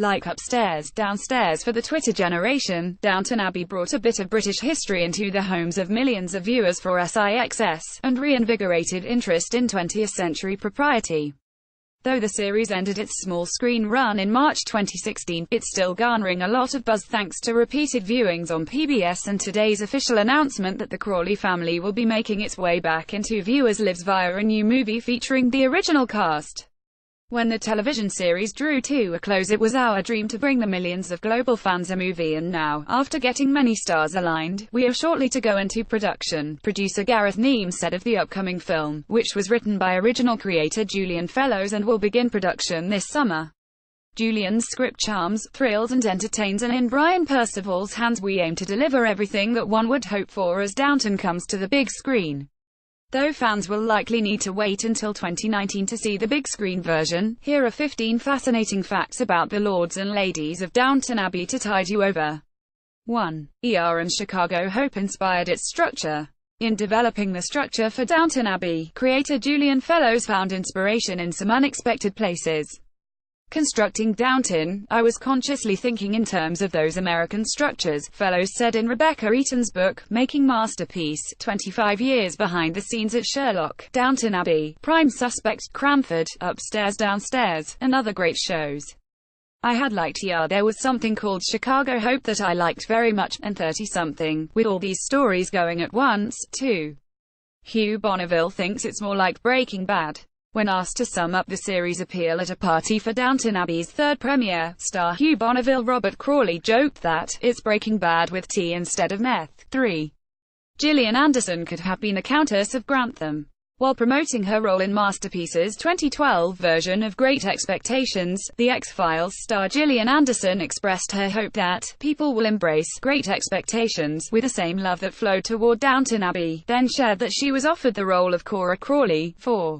Like Upstairs, Downstairs for the Twitter generation, Downton Abbey brought a bit of British history into the homes of millions of viewers for SIXS, and reinvigorated interest in 20th century propriety. Though the series ended its small screen run in March 2016, it's still garnering a lot of buzz thanks to repeated viewings on PBS and today's official announcement that the Crawley family will be making its way back into viewers' lives via a new movie featuring the original cast. When the television series drew to a close, it was our dream to bring the millions of global fans a movie, and now, after getting many stars aligned, we are shortly to go into production. Producer Gareth Neame said of the upcoming film, which was written by original creator Julian Fellowes and will begin production this summer. Julian's script charms, thrills and entertains, and in Brian Percival's hands we aim to deliver everything that one would hope for as Downton comes to the big screen. Though fans will likely need to wait until 2019 to see the big screen version, here are 15 fascinating facts about the lords and ladies of Downton Abbey to tide you over. 1. ER and Chicago Hope inspired its structure. In developing the structure for Downton Abbey, creator Julian Fellowes found inspiration in some unexpected places. Constructing Downton, I was consciously thinking in terms of those American structures, Fellowes said in Rebecca Eaton's book, Making Masterpiece, 25 years behind the scenes at Sherlock, Downton Abbey, Prime Suspect, Cranford, Upstairs Downstairs, and other great shows. I had liked ER. There was something called Chicago Hope that I liked very much, and 30-something, with all these stories going at once. 2. Hugh Bonneville thinks it's more like Breaking Bad. When asked to sum up the series' appeal at a party for Downton Abbey's third premiere, star Hugh Bonneville Robert Crawley joked that, it's Breaking Bad with tea instead of meth. 3. Gillian Anderson could have been the Countess of Grantham. While promoting her role in Masterpiece's 2012 version of Great Expectations, The X-Files star Gillian Anderson expressed her hope that people will embrace Great Expectations with the same love that flowed toward Downton Abbey, then shared that she was offered the role of Cora Crawley. 4.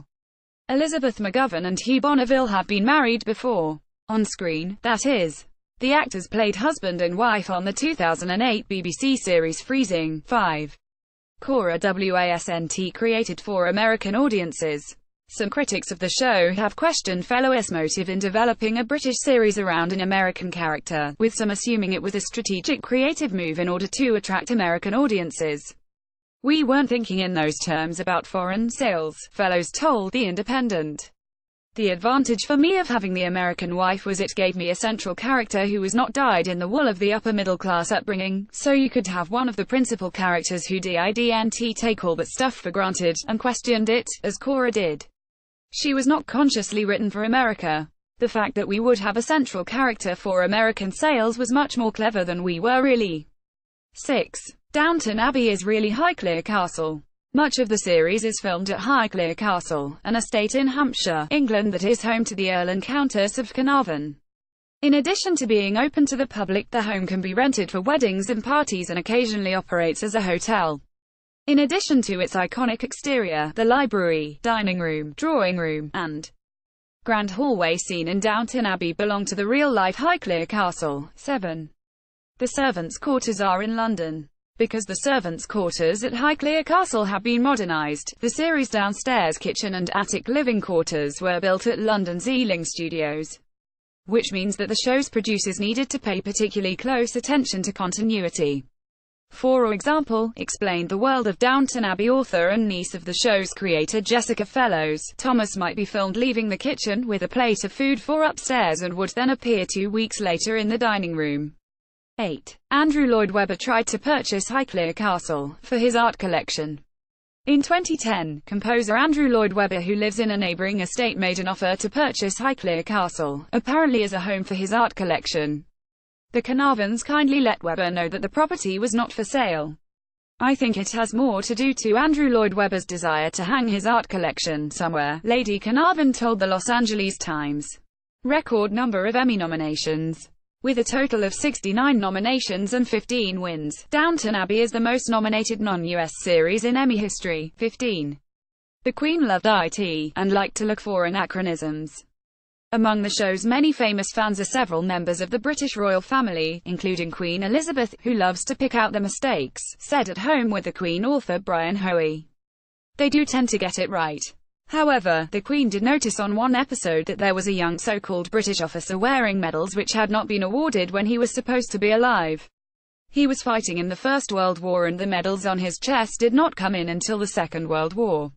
Elizabeth McGovern and Hugh Bonneville have been married before. On screen, that is. The actors played husband and wife on the 2008 BBC series Freezing. 5. Cora Wasnt created for American audiences. Some critics of the show have questioned Fellowes' motive in developing a British series around an American character, with some assuming it was a strategic creative move in order to attract American audiences. We weren't thinking in those terms about foreign sales, Fellowes told The Independent. The advantage for me of having the American wife was it gave me a central character who was not dyed-in-the-wool of the upper-middle-class upbringing, so you could have one of the principal characters who didn't take all that stuff for granted, and questioned it, as Cora did. She was not consciously written for America. The fact that we would have a central character for American sales was much more clever than we were really. 6. Downton Abbey is really Highclere Castle. Much of the series is filmed at Highclere Castle, an estate in Hampshire, England that is home to the Earl and Countess of Carnarvon. In addition to being open to the public, the home can be rented for weddings and parties and occasionally operates as a hotel. In addition to its iconic exterior, the library, dining room, drawing room, and grand hallway seen in Downton Abbey belong to the real-life Highclere Castle. 7. The servants' quarters are in London. Because the servants' quarters at Highclere Castle have been modernised, the series' downstairs kitchen and attic living quarters were built at London's Ealing Studios. Which means that the show's producers needed to pay particularly close attention to continuity. For example, explained the World of Downton Abbey author and niece of the show's creator Jessica Fellowes, Thomas might be filmed leaving the kitchen with a plate of food for upstairs and would then appear 2 weeks later in the dining room. 8. Andrew Lloyd Webber tried to purchase Highclere Castle for his art collection. In 2010, composer Andrew Lloyd Webber, who lives in a neighbouring estate, made an offer to purchase Highclere Castle, apparently as a home for his art collection. The Carnarvons kindly let Webber know that the property was not for sale. I think it has more to do to Andrew Lloyd Webber's desire to hang his art collection somewhere, Lady Carnarvon told the Los Angeles Times. Record number of Emmy nominations. With a total of 69 nominations and 15 wins, Downton Abbey is the most nominated non-US series in Emmy history. 15. The Queen loved IT, and liked to look for anachronisms. Among the show's many famous fans are several members of the British royal family, including Queen Elizabeth, who loves to pick out the mistakes, said At Home with the Queen author Brian Hoey. They do tend to get it right. However, the Queen did notice on one episode that there was a young so-called British officer wearing medals which had not been awarded when he was supposed to be alive. He was fighting in the First World War and the medals on his chest did not come in until the Second World War.